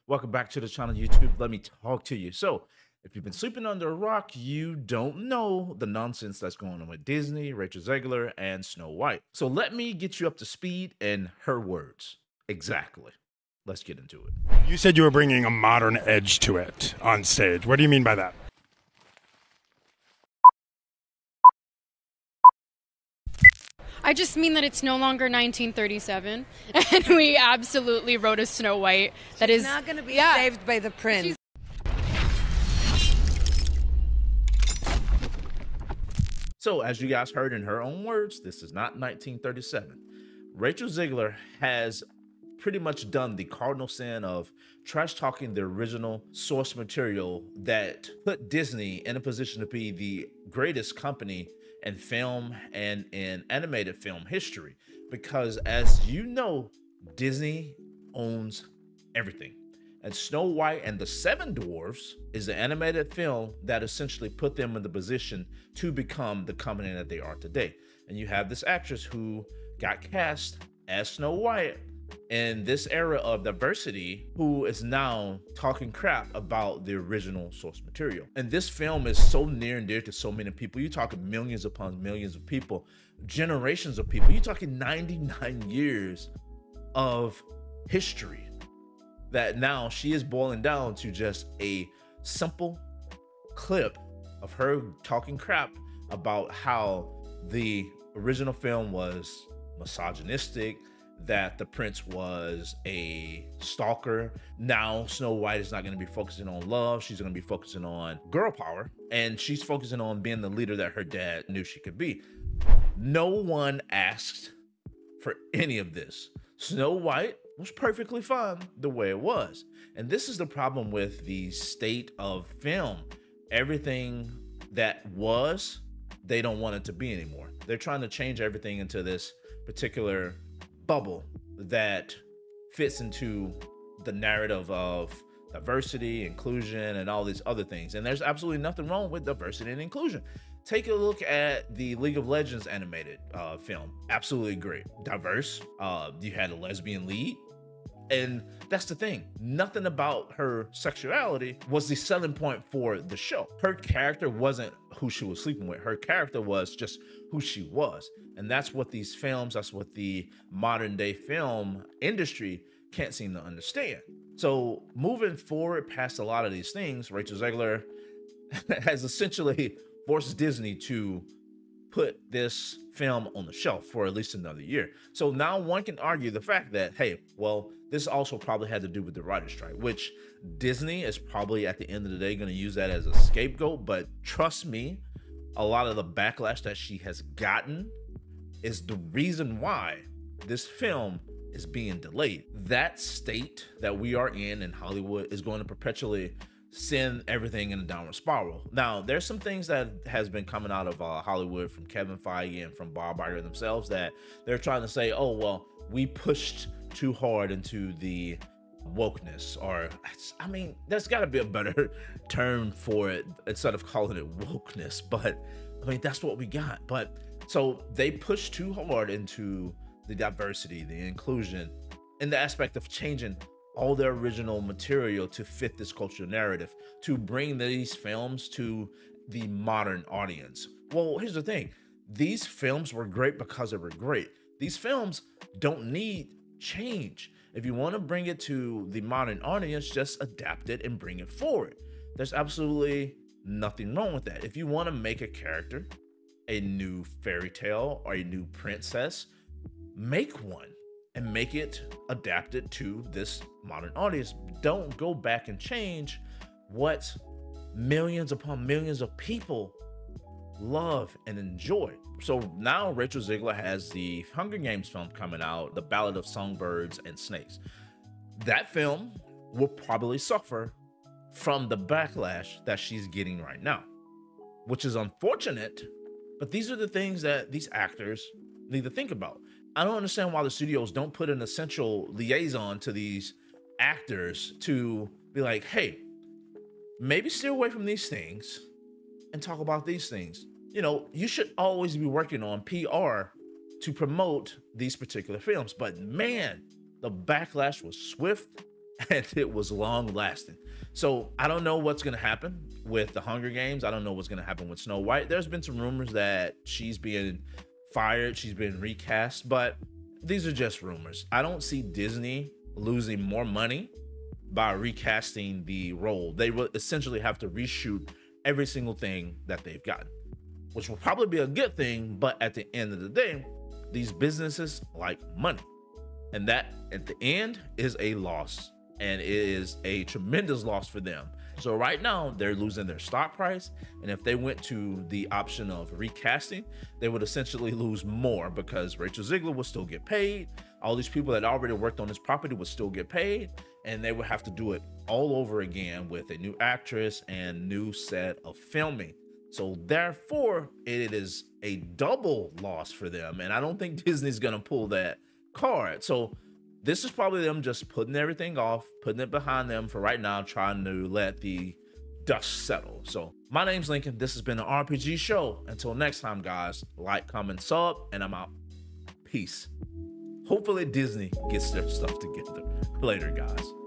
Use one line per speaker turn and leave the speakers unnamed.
Welcome back to the channel, YouTube. Let me talk to you. So, if you've been sleeping under a rock, you don't know the nonsense that's going on with Disney, Rachel Zegler, and Snow White. So, let me get you up to speed in her words. Exactly. Let's get into it.
You said you were bringing a modern edge to it on stage. What do you mean by that?
I just mean that it's no longer 1937, and we absolutely wrote a Snow White that is
not going to be saved by the prince.
So, as you guys heard in her own words, this is not 1937. Rachel Zegler has pretty much done the cardinal sin of trash talking the original source material that put Disney in a position to be the greatest company in film and in animated film history. Because as you know, Disney owns everything. And Snow White and the Seven Dwarfs is the animated film that essentially put them in the position to become the company that they are today. And you have this actress who got cast as Snow White in this era of diversity, who is now talking crap about the original source material. And this film is so near and dear to so many people. You're talking millions upon millions of people, generations of people. You're talking 99 years of history that now she is boiling down to just a simple clip of her talking crap about how the original film was misogynistic, that the prince was a stalker. Now Snow White is not going to be focusing on love. She's going to be focusing on girl power, and she's focusing on being the leader that her dad knew she could be. No one asked for any of this. Snow White was perfectly fine the way it was. And this is the problem with the state of film. Everything that was, they don't want it to be anymore. They're trying to change everything into this particular bubble that fits into the narrative of diversity, inclusion, and all these other things. And there's absolutely nothing wrong with diversity and inclusion. Take a look at the League of Legends animated film. Absolutely great. Diverse. You had a lesbian lead. And that's the thing. Nothing about her sexuality was the selling point for the show. Her character wasn't who she was sleeping with. Her character was just who she was. And that's what these films, that's what the modern day film industry can't seem to understand. So moving forward past a lot of these things, Rachel Zegler has essentially forced Disney to put this film on the shelf for at least another year. So now one can argue the fact that, hey, well, this also probably had to do with the writer's strike, which Disney is probably at the end of the day going to use that as a scapegoat. But trust me, a lot of the backlash that she has gotten is the reason why this film is being delayed. That state that we are in Hollywood is going to perpetually send everything in a downward spiral. Now, there's some things that has been coming out of Hollywood from Kevin Feige and from Bob Iger themselves that they're trying to say, oh, well, we pushed too hard into the wokeness, or I mean, there's got to be a better term for it instead of calling it wokeness, but I mean, that's what we got. But so they pushed too hard into the diversity, the inclusion, and the aspect of changing all their original material to fit this cultural narrative, to bring these films to the modern audience. Well, here's the thing. These films were great because they were great. These films don't need change. If you want to bring it to the modern audience, just adapt it and bring it forward. There's absolutely nothing wrong with that. If you want to make a character a new fairy tale or a new princess, make one and make it adapted to this modern audience. Don't go back and change what millions upon millions of people love and enjoy. So now Rachel Zegler has the Hunger Games film coming out, The Ballad of Songbirds and Snakes. That film will probably suffer from the backlash that she's getting right now, which is unfortunate, but these are the things that these actors need to think about. I don't understand why the studios don't put an essential liaison to these actors to be like, hey, maybe stay away from these things and talk about these things. You know, you should always be working on PR to promote these particular films. But man, the backlash was swift and it was long lasting. So I don't know what's going to happen with the Hunger Games. I don't know what's going to happen with Snow White. There's been some rumors that she's being fired, she's been recast, but these are just rumors. I don't see Disney losing more money by recasting the role. They will essentially have to reshoot every single thing that they've gotten, which will probably be a good thing, but at the end of the day, these businesses like money. And that, at the end, is a loss. And it is a tremendous loss for them. So right now, they're losing their stock price. And if they went to the option of recasting, they would essentially lose more, because Rachel Zegler would still get paid. All these people that already worked on this property would still get paid. And they would have to do it all over again with a new actress and new set of filming. So therefore, it is a double loss for them. And I don't think Disney's going to pull that card. So this is probably them just putting everything off, putting it behind them for right now, trying to let the dust settle. So my name's Lincoln. This has been an RPG show. Until next time, guys, like, comment, sub, and I'm out. Peace. Hopefully Disney gets their stuff together. Later, guys.